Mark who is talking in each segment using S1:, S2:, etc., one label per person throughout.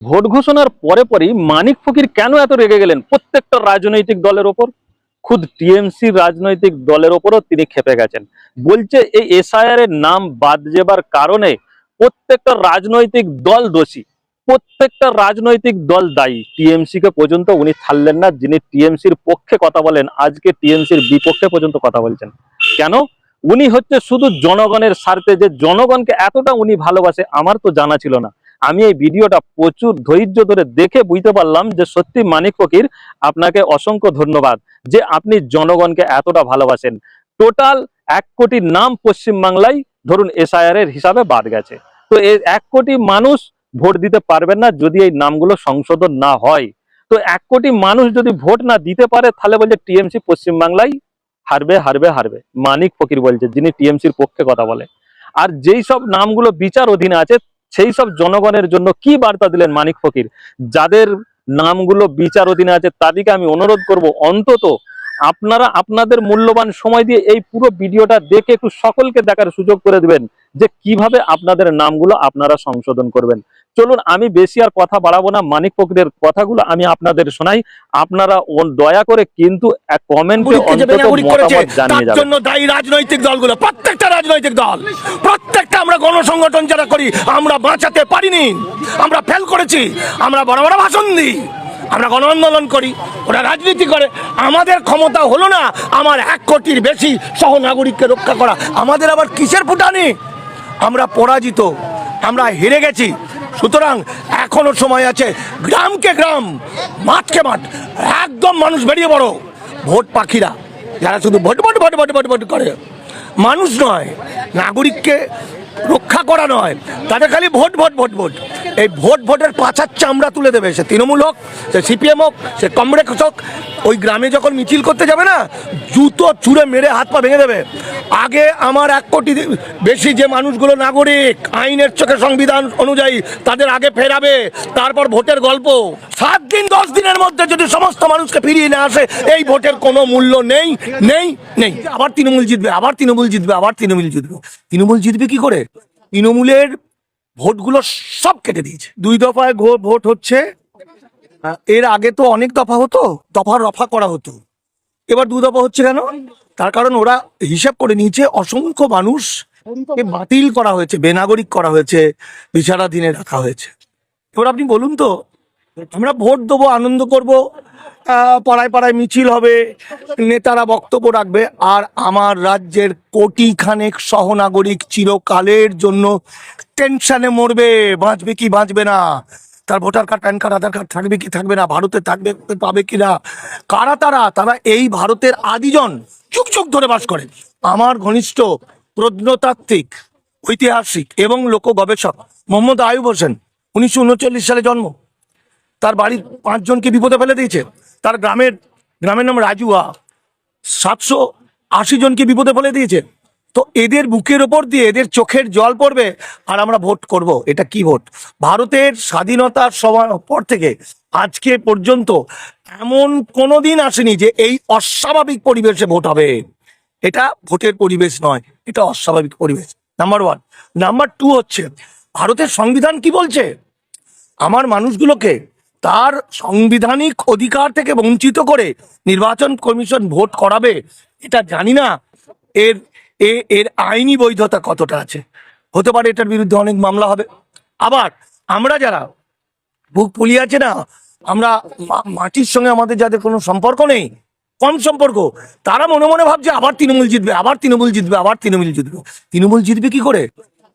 S1: Vote ঘোষণার পরে পরেই মানিক ফকির কেন এত রেগে গেলেন প্রত্যেকটা রাজনৈতিক দলের ওপর? খুদ টিএমসি রাজনৈতিক দলের ওপরও তিনি ক্ষেপে গেছেন। বলছে এই এসআইআর এর নাম বাদ যাবার কারণে প্রত্যেকটা রাজনৈতিক দল দোষী, প্রত্যেকটা রাজনৈতিক দল দায়ী। টিএমসি কে পর্যন্ত উনি ছাড়লেন না। যিনি টিএমসির পক্ষে কথা বলেন আজকে টিএমসির বিপক্ষে পর্যন্ত কথা বলছেন। কেন? উনি হচ্ছে শুধু জনগণের স্বার্থে। যে জনগণকে এতটা উনি ভালোবাসে আমার তো জানা ছিল না। আমি এই ভিডিওটা প্রচুর ধৈর্য ধরে দেখে বুঝতে পারলাম যে সত্যি মানিক ফকির, আপনাকে অসংখ্য ধন্যবাদ যে আপনি জনগণকে এতটা ভালোবাসেন। টোটাল 1 কোটির নাম পশ্চিমবাংলায় ধরুন এসআইআর এর হিসাবে বাদ গেছে। তো এই 1 কোটি মানুষ ভোট দিতে পারবেন না যদি এই নামগুলো সংশোধন না হয়। তো 1 কোটি মানুষ যদি ভোট না দিতে পারে তাহলে বলছে টিএমসি পশ্চিমবাংলায় হারবে হারবে হারবে। মানিক ফকির বলছে, যিনি টিএমসির পক্ষে কথা বলে। আর যেই সব নামগুলো বিচার অধীনে আছে সেই সব জনগণের জন্য কি বার্তা দিলেন মানিক ফকির? যাদের নামগুলো বিচার অধীনে আছে তাদেরকে আমি অনুরোধ করব অন্তত আপনারা আপনাদের মূল্যবান সময় দিয়ে এই পুরো ভিডিওটা দেখে একটু সকলকে দেখার সুযোগ করে দিবেন যে কিভাবে আপনাদের নামগুলো আপনারা সংশোধন করবেন। চলুন আমি বেশি আর কথা বাড়াবো না, মানিক ফকিরের কথাগুলো আমি আপনাদের শোনাই। আপনারা দয়া করে কিন্তু এক কমেন্টে অন্তত মতামত জানিয়ে যাবেন।
S2: জন্য দায়ী রাজনৈতিক দলগুলো, প্রত্যেকটা রাজনৈতিক দল, প্রত্যেকটা। আমরা গণসংগঠন যারা করি আমরা বাঁচাতে পারিনি, আমরা ফেল করেছি। আমরা বড় বড় ভাষণ দিই, আমরা গণ আন্দোলন করি, ওরা রাজনীতি করে। আমাদের ক্ষমতা হলো না আমার 1 কোটির বেশি সহ নাগরিককে রক্ষা করা। আমাদের আবার কিসের ফুটানি? আমরা পরাজিত, আমরা হেরে গেছি। সুতরাং এখনো সময় আছে। গ্রামকে গ্রাম, মাঠকে মাঠ, একদম মানুষ বেরিয়ে পড়ো। ভোট পাখিরা যারা শুধু vote vote vote vote vote vote করে, মানুষ নয়, নাগরিককে রক্ষা করা নয়, তাদের খালি ভোট ভোট ভোট ভোট। এই ভোট ভোটের পাছার চামড়া তুলে দেবে, সে তৃণমূল হোক, সে সিপিএম হোক, সে কংগ্রেস হোক। ওই গ্রামে যখন মিছিল করতে যাবে না, জুতো ছুঁড়ে মেরে হাত পা ভেঙে দেবে। আগে আমার 1 কোটি বেশি যে মানুষগুলো নাগরিক, আইনের চোখে সংবিধান অনুযায়ী তাদের আগে ফেরাবে, তারপর ভোটের গল্প। 7 দিন 10 দিনের মধ্যে যদি সমস্ত মানুষকে ফিরিয়ে না আসে, এই ভোটের কোনো মূল্য নেই নেই নেই। আবার তৃণমূল জিতবে, আবার তৃণমূল জিতবে, আবার তৃণমূল জিতবে। তৃণমূল জিতবে কি করে? তৃণমূলের ভোটগুলো সব কেটে দিয়েছে। 2 দফায় ভোট হচ্ছে। এর আগে তো অনেক দফা হতো, দফা রফা করা হতো। এবার 2 দফা হচ্ছে কেন? তার কারণ ওরা হিসাব করে নিয়েছে অসংখ্য মানুষ বাতিল করা হয়েছে, বেনাগরিক করা হয়েছে, বিচারাধীনে রাখা হয়েছে। এবার আপনি বলুন তো, আমরা ভোট দেবো, আনন্দ করব, পাড়ায় পাড়ায় মিছিল হবে, নেতারা বক্তব্য রাখবে, আর আমার রাজ্যের কোটিখানেক সহনাগরিক চিরকালের জন্য টেনশনে মরবে, বাঁচবে কি বাঁচবে না, তার ভোটার কার্ড, প্যান কার্ড, আধার কার্ড থাকবে কি থাকবে না, ভারতে থাকবে পাবে কিনা। কারা তারা? তারা এই ভারতের আদিজন, যুগ যুগ ধরে বাস করে। আমার ঘনিষ্ঠ প্রত্নতাত্ত্বিক, ঐতিহাসিক এবং লোক গবেষক মোহাম্মদ আয়ুব হোসেন, 1939 সালে জন্ম। তার বাড়ির 5 জনকে বিপদে ফেলে দিয়েছে। তার গ্রামের নাম রাজুয়া, 780 জনকে বিপদে ফেলে দিয়েছে। তো এদের বুকের ওপর দিয়ে এদের চোখের জল পড়বে আর আমরা ভোট করব। এটা কি ভোট? ভারতের স্বাধীনতার সময় পর থেকে আজকে পর্যন্ত এমন কোনোদিন আসেনি যে এই অস্বাভাবিক পরিবেশে ভোট হবে। এটা ভোটের পরিবেশ নয়, এটা অস্বাভাবিক পরিবেশ। নাম্বার 1। নাম্বার 2 হচ্ছে ভারতের সংবিধান কি বলছে? আমার মানুষগুলোকে তার সাংবিধানিক অধিকার থেকে বঞ্চিত করে নির্বাচন কমিশন ভোট করাবে। এটা জানি না এর এর আইনি বৈধতা কতটা আছে। হতে পারে এটার বিরুদ্ধে অনেক মামলা হবে। আবার আমরা যারা বুক পুলি আছে না, আমরা মাটির সঙ্গে আমাদের যাদের কোনো সম্পর্ক নেই, কম সম্পর্ক, তারা মনে মনে ভাবছে আবার তৃণমূল জিতবে, আবার তৃণমূল জিতবে, আবার তৃণমূল জিতবে। তৃণমূল জিতবে কি করে?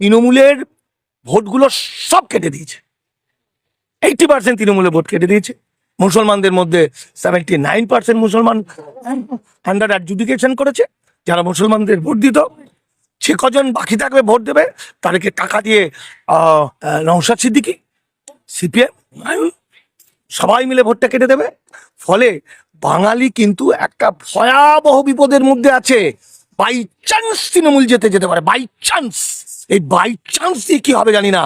S2: তৃণমূলের ভোটগুলো সব কেটে দিয়েছে। 80% তৃণমূলের ভোট কেটে দিয়েছে। মুসলমানদের মধ্যে 79% মুসলমান আন্ডার অ্যাডজুডিকেশন করেছে। যারা মুসলমানদের ভোট দিত, সে কজন বাকি থাকবে ভোট দেবে, তাদেরকে টাকা দিয়ে নওশাদ সিদ্দিকী, সিপিএম, সবাই মিলে ভোটটা কেটে দেবে। ফলে বাঙালি কিন্তু একটা ভয়াবহ বিপদের মধ্যে আছে। বাই চান্স তৃণমূল যেতে পারে, বাই চান্স। এই বাই চান্স দিয়ে কি হবে জানি না।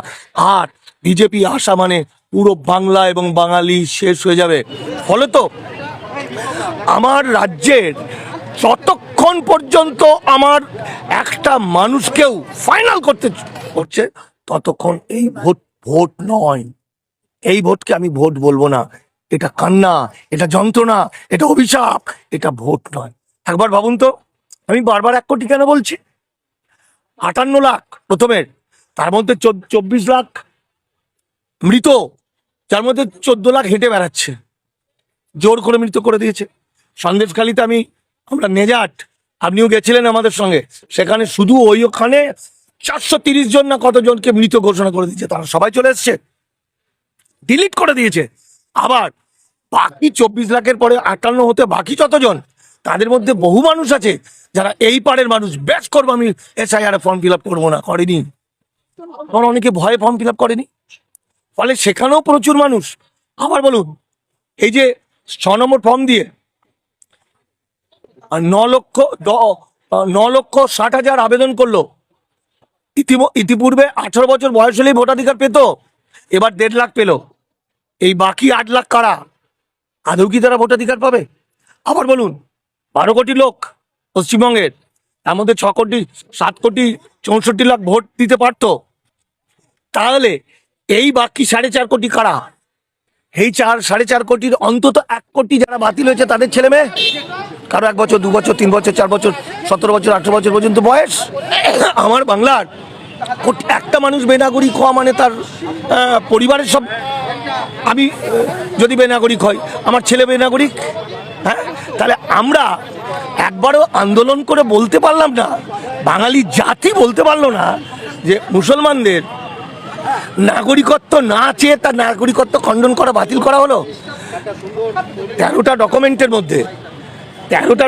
S2: আর বিজেপি আসা মানে পুরো বাংলা এবং বাঙালি শেষ হয়ে যাবে। ফলে তো আমার রাজ্যের যতক্ষণ পর্যন্ত আমার একটা মানুষকেও ফাইনাল করতে হচ্ছে, ততক্ষণ এই ভোট নয়। এই ভোটকে আমি ভোট বলবো না, এটা কান্না, এটা যন্ত্রণা, এটা অভিশাপ, এটা ভোট নয়। একবার ভাবুন তো, আমি বারবার 1 কোটি কেন বলছি? 58 লাখ প্রথমের, তার মধ্যে 24 লাখ মৃত, যার মধ্যে 14 লাখ হেঁটে বেড়াচ্ছে, জোর করে মৃত করে দিয়েছে। সন্দেশখালীতে আমরা নেজাট, আপনিও গেছিলেন আমাদের সঙ্গে, সেখানে শুধু ওখানে 430 জন না কতজনকে মৃত ঘোষণা করে দিয়েছে, তারা সবাই চলে এসছে, ডিলিট করে দিয়েছে। আবার বাকি 24 লাখের পরে 58 হতে বাকি যতজন, তাদের মধ্যে বহু মানুষ আছে যারা এই পাড়ের মানুষ, ব্যাস করবো আমি এসআইআর ফর্ম ফিল আপ করবো না, করেনি। কারণ অনেকে ভয়ে ফর্ম ফিল আপ করেনি, ফলে সেখানেও প্রচুর মানুষ। আবার বলুন, এই যে 6 নম্বর ফর্ম দিয়ে 9,60,000 আবেদন করলো, ইতিপূর্বে 18 বছর বয়স হলেই ভোটাধিকার পেত, এবার 1.5 লাখ পেল। এই বাকি 8 লাখ কারা? আদৌ কি তারা ভোটাধিকার পাবে? আবার বলুন, 12 কোটি লোক পশ্চিমবঙ্গের, তার মধ্যে 7 কোটি 64 লাখ ভোট দিতে পারত, তাহলে এই বাকি 4.5 কোটি কারা? এই 4.5 কোটির অন্তত 1 কোটি যারা বাতিল হয়েছে তাদের ছেলে মেয়ে, কারো 1 বছর 2 বছর 3 বছর 4 বছর 17 বছর 18 বছর পর্যন্ত বয়স। আমার বাংলার একটা মানুষ বেনাগরিক হওয়া মানে তার পরিবারের সব, আমি যদি বেনাগরিক হই, আমার ছেলে বেনাগরিক। হ্যাঁ, তাহলে আমরা একবারও আন্দোলন করে বলতে পারলাম না, বাঙালি জাতি বলতে পারলো না যে মুসলমানদের নাগরিকত্ব না চেয়ে তার নাগরিকত্ব খণ্ডন করা, বাতিল করা হলো। 13টা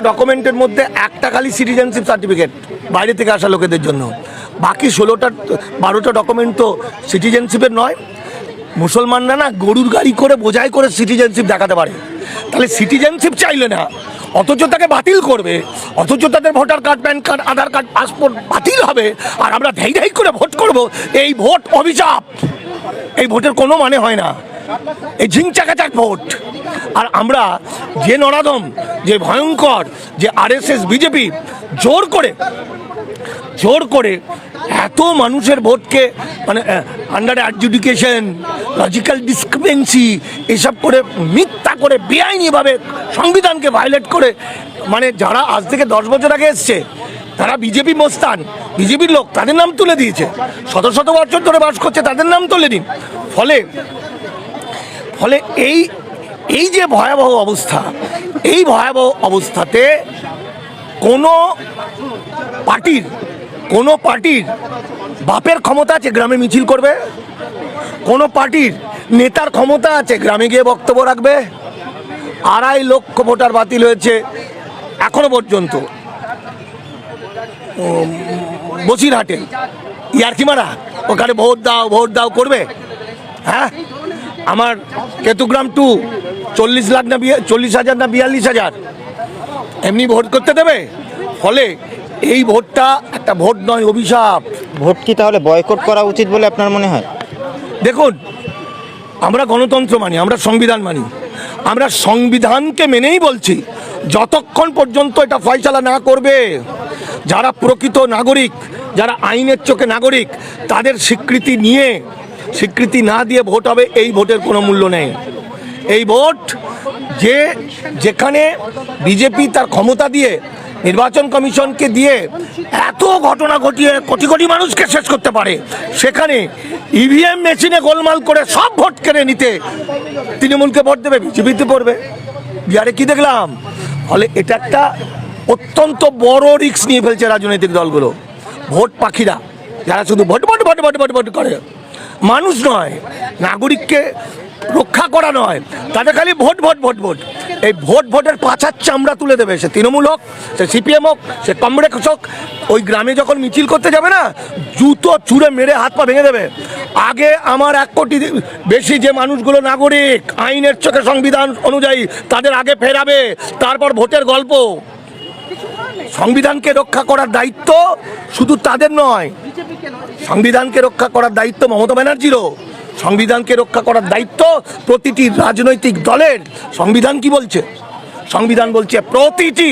S2: ডকুমেন্টের মধ্যে একটা খালি সিটিজেনশিপ সার্টিফিকেট বাইরে থেকে আসা লোকেদের জন্য, বাকি 12টা ডকুমেন্ট তো সিটিজেনশিপের নয়। মুসলমানরা না গরুর গাড়ি করে বোঝাই করে সিটিজেনশিপ দেখাতে পারে, তাহলে সিটিজেনশিপ চাইলে না, অথচ তাকে বাতিল করবে, অথচ তাদের ভোটার কার্ড, প্যান কার্ড, আধার কার্ড, পাসপোর্ট বাতিল হবে, আর আমরা ধাই ধাই করে ভোট করব। এই ভোট অভিশাপ, এই ভোটের কোনো মানে হয় না, এই ঝিংচাকাচাক ভোট। আর আমরা যে নরাধম, যে ভয়ঙ্কর, যে আরএসএস বিজেপি জোর করে এত মানুষের ভোটকে মানে আন্ডার অ্যাডজুডিকেশন, লজিক্যাল ডিসক্রিপেন্সি এসব করে, মিথ্যা করে, বেআইনিভাবে সংবিধানকে ভায়োলেট করে, মানে যারা আজ থেকে 10 বছর আগে এসছে, তারা বিজেপি মস্তান, বিজেপির লোক, তাদের নাম তুলে দিয়েছে, শত শত বছর ধরে বাস করছে, তাদের নাম তুলে দিন। ফলে এই যে ভয়াবহ অবস্থা, এই ভয়াবহ অবস্থাতে কোনো পার্টির বাপের ক্ষমতা আছে গ্রামে মিছিল করবে? কোনো পার্টির নেতার ক্ষমতা আছে গ্রামে গিয়ে বক্তব্য রাখবে? 2.5 লক্ষ ভোটার বাতিল হয়েছে এখনো পর্যন্ত বসিরহাটে, ইয়ার্কি মারা, ওখানে ভোট দাও করবে? হ্যাঁ, আমার কেতুগ্রাম 2 40 লাখ না 40,000 না 42,000 এমনি ভোট করতে দেবে? ফলে এই ভোটটা একটা ভোট নয়, অভিশাপ।
S3: ভোট কি তাহলে বয়কট করা উচিত বলে আপনার মনে হয়?
S2: দেখুন, আমরা গণতন্ত্র মানি, আমরা সংবিধান মানি, আমরা সংবিধানকে মেনেই বলছি, যতক্ষণ পর্যন্ত এটা ফয়সালা না করবে যারা প্রকৃত নাগরিক, যারা আইনের চোখে নাগরিক, তাদের স্বীকৃতি না দিয়ে ভোট হবে, এই ভোটের কোনো মূল্য নেই। এই ভোট যেখানে বিজেপি তার ক্ষমতা দিয়ে, নির্বাচন কমিশনকে দিয়ে এত ঘটনা ঘটিয়ে কোটি কোটি মানুষকে শেষ করতে পারে, সেখানে ইভিএম মেশিনে গোলমাল করে সব ভোট কেড়ে নিতে তৃণমূলকে ভোট দেবে, বিজেপিতে পড়বে। বিহারে কি দেখলাম? ফলে এটা একটা অত্যন্ত বড় রিস্ক নিয়ে ফেলছে রাজনৈতিক দলগুলো, ভোট পাখিরা, যারা শুধু ভোট করে, মানুষ নয়, নাগরিককে রক্ষা করা নয়, তাদের খালি ভোট। এই ভোটের পাছার চামড়া তুলে দেবে, সে তৃণমূল হোক, সে সিপিএম হোক, সে কংগ্রেস হোক। ওই গ্রামে যখন মিছিল করতে যাবে না, জুতো ছুঁড়ে মেরে হাত পা ভেঙে দেবে। আগে আমার 1 কোটি বেশি যে মানুষগুলো নাগরিক, আইনের চোখে সংবিধান অনুযায়ী, তাদের আগে ফেরাবে, তারপর ভোটের গল্প। সংবিধানকে রক্ষা করার দায়িত্ব শুধু তাদের নয়, সংবিধানকে রক্ষা করার দায়িত্ব মমতা ব্যানার্জিরও, সংবিধানকে রক্ষা করার দায়িত্ব প্রতিটি রাজনৈতিক দলের। সংবিধান কি বলছে? সংবিধান বলছে প্রতিটি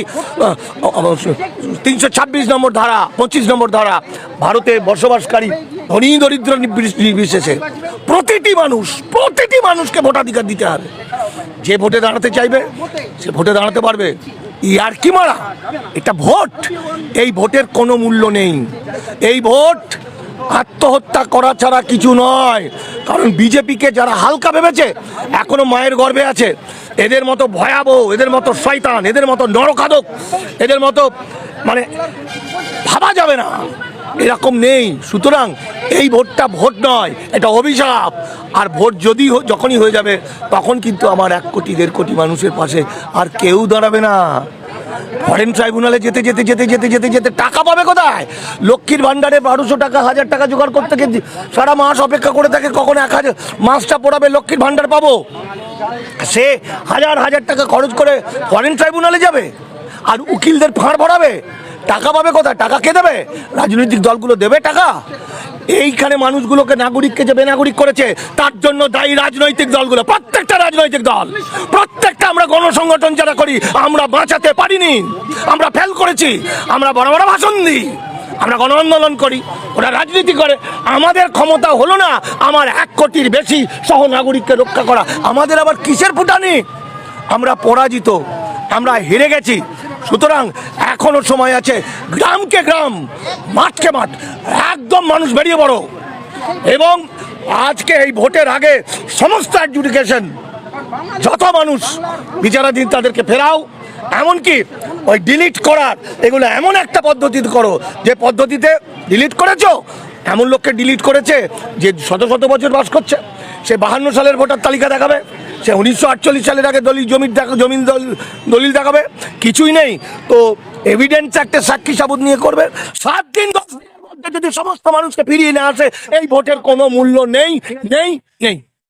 S2: 326 নম্বর ধারা 25 নম্বর ধারা ভারতে বসবাসকারী ধনী দরিদ্র নির্বিশেষে প্রতিটি মানুষকে ভোটাধিকার দিতে হবে। যে ভোটে দাঁড়াতে চাইবে সে ভোটে দাঁড়াতে পারবে। ইয়ার কি মারা, এটা ভোট, এই ভোটের কোনো মূল্য নেই। এই ভোট আত্মহত্যা করা ছাড়া কিছু নয়। কারণ বিজেপিকে যারা হালকা ভেবেছে এখনো মায়ের গর্ভে আছে। এদের মতো ভয়াবহ, এদের মতো শয়তান, এদের মতো নরখাদক, এদের মতো মানে ভাবা যাবে না, এরকম নেই। সুতরাং এই ভোটটা ভোট নয়, এটা অভিশাপ। আর ভোট যদি যখনই হয়ে যাবে তখন কিন্তু আমার 1 কোটি 1.5 কোটি মানুষের পাশে আর কেউ দাঁড়াবে না। ফরেন ট্রাইব্যুনালে যেতে যেতে যেতে যেতে যেতে যেতে টাকা পাবে কোথায়? লক্ষ্মীর ভান্ডারে 1200 টাকা 1000 টাকা জোগাড় করতে গিয়ে সারা মাস অপেক্ষা করে থাকে কখন 1000 মাসটা পড়াবে লক্ষ্মীর ভান্ডার পাবো। সে হাজার টাকা খরচ করে ফরেন ট্রাইব্যুনালে যাবে আর উকিলদের ফাঁড় ভরাবে। টাকা পাবে কোথায়? টাকা কে দেবে? রাজনৈতিক দলগুলো দেবে টাকা। এইখানে মানুষগুলোকে নাগরিককে যে বেনাগরিক করেছে তার জন্য দায়ী রাজনৈতিক দলগুলো, প্রত্যেকটা রাজনৈতিক দল, প্রত্যেকটা। আমরা গণসংগঠন যারা করি আমরা বাঁচাতে পারিনি, আমরা ফেল করেছি, আমরা বড় বড় ভাষণ দিই, আমরা গণ আন্দোলন করি, ওরা রাজনীতি করে। আমাদের ক্ষমতা হলো না আমার 1 কোটির বেশি সহ নাগরিককে রক্ষা করা। আমাদের আবার কিসের ফুটানি? আমরা পরাজিত, আমরা হেরে গেছি। সুতরাং এখনো সময় আছে, গ্রামকে গ্রাম, মাঠকে মাঠ, একদম মানুষ বেরিয়ে পড়ো। এবং আজকে এই ভোটের আগে সমস্ত অ্যাডজুডিকেশন যত মানুষ বিচারাধীন তাদেরকে ফেরাও, এমনকি ওই ডিলিট করার এগুলো এমন একটা পদ্ধতি করো যে পদ্ধতিতে ডিলিট করেছো এমন লোককে ডিলিট করেছে যে শত শত বছর বাস করছে, সে 52 সালের ভোটার তালিকা দেখাবে, সে 1948 সালের আগে জমিন দলিল দেখাবে, কিছুই নেই। তো এভিডেন্স একটা সাক্ষী সাবুত নিয়ে করবে। 7 দিন 10 দিনের মধ্যে যদি সমস্ত মানুষকে ফিরিয়ে না আসে এই ভোটের কোনো মূল্য নেই।